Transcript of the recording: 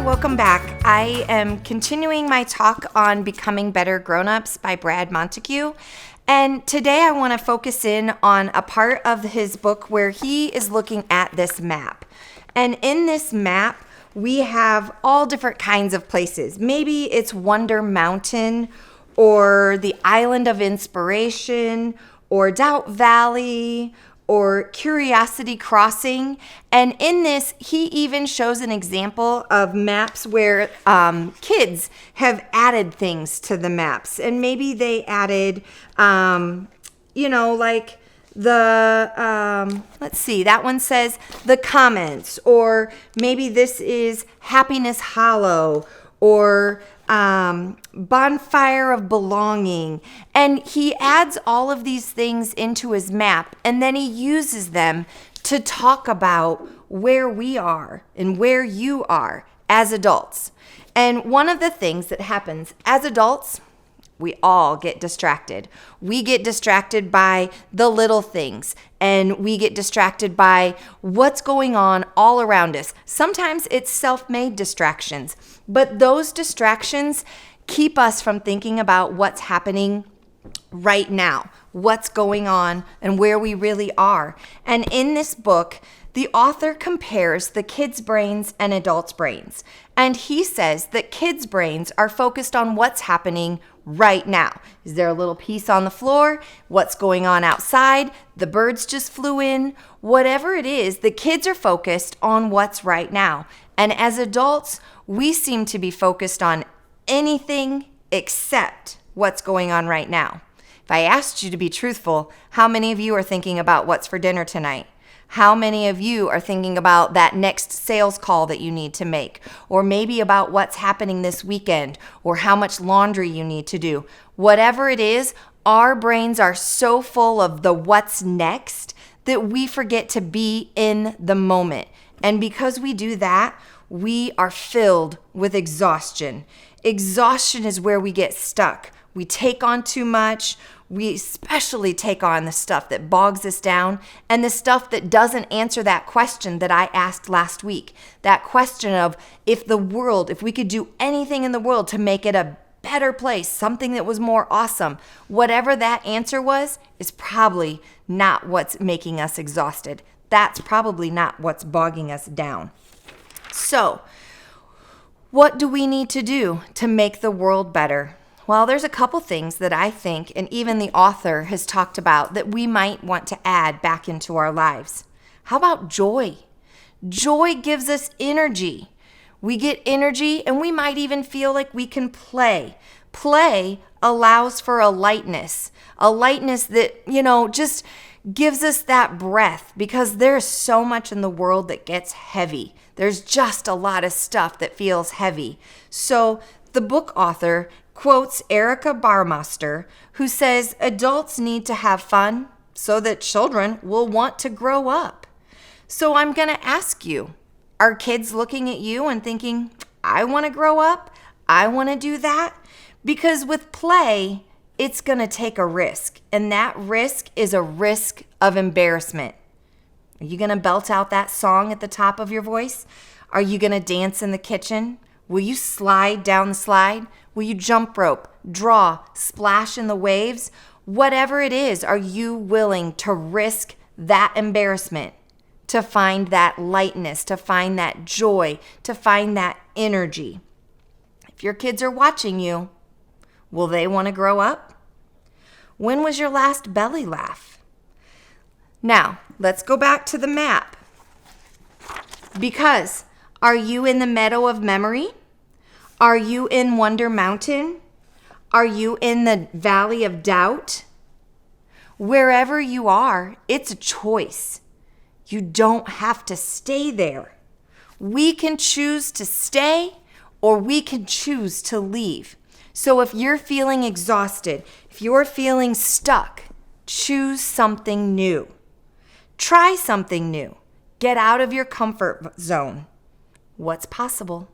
welcome back. I am continuing my talk on Becoming Better Grown-Ups by Brad Montague. And today I want to focus in on a part of his book where he is looking at this map. And in this map, we have all different kinds of places. Maybe it's Wonder Mountain or the Island of Inspiration or Doubt Valley or Curiosity Crossing. And in this, he even shows an example of maps where kids have added things to the maps. And maybe they added, like let's see, that one says the comments, or maybe this is Happiness Hollow, or Bonfire of Belonging. And he adds all of these things into his map, and then he uses them to talk about where we are and where you are as adults. And one of the things that happens as adults, we all get distracted. We get distracted by the little things, and we get distracted by what's going on all around us. Sometimes it's self-made distractions, but those distractions keep us from thinking about what's happening right now, what's going on, and where we really are. And in this book, the author compares the kids' brains and adults' brains. And he says that kids' brains are focused on what's happening right now. Is there a little piece on the floor? What's going on outside? The birds just flew in. Whatever it is, the kids are focused on what's right now. And as adults, we seem to be focused on anything except what's going on right now. If I asked you to be truthful, how many of you are thinking about what's for dinner tonight? How many of you are thinking about that next sales call that you need to make? Or maybe about what's happening this weekend, or how much laundry you need to do? Whatever it is, our brains are so full of the what's next that we forget to be in the moment. And because we do that, we are filled with exhaustion. Exhaustion is where we get stuck. We take on too much. We especially take on the stuff that bogs us down and the stuff that doesn't answer that question that I asked last week. That question of if we could do anything in the world to make it a better place, something that was more awesome, whatever that answer was, is probably not what's making us exhausted. That's probably not what's bogging us down. So, what do we need to do to make the world better? Well, there's a couple things that I think, and even the author has talked about, that we might want to add back into our lives. How about joy? Joy gives us energy. We get energy, and we might even feel like we can play. Play allows for a lightness that, just gives us that breath, because there's so much in the world that gets heavy. There's just a lot of stuff that feels heavy. So the book author quotes Erica Barmaster, who says adults need to have fun so that children will want to grow up. So I'm going to ask you, are kids looking at you and thinking, I want to grow up? I want to do that? Because with play, it's going to take a risk. And that risk is a risk of embarrassment. Are you going to belt out that song at the top of your voice? Are you going to dance in the kitchen? Will you slide down the slide? Will you jump rope, draw, splash in the waves? Whatever it is, are you willing to risk that embarrassment to find that lightness, to find that joy, to find that energy? If your kids are watching you, will they want to grow up? When was your last belly laugh? Now, let's go back to the map. Because are you in the meadow of memory? Are you in Wonder Mountain? Are you in the Valley of Doubt? Wherever you are, it's a choice. You don't have to stay there. We can choose to stay, or we can choose to leave. So if you're feeling exhausted, if you're feeling stuck, choose something new. Try something new. Get out of your comfort zone. What's possible?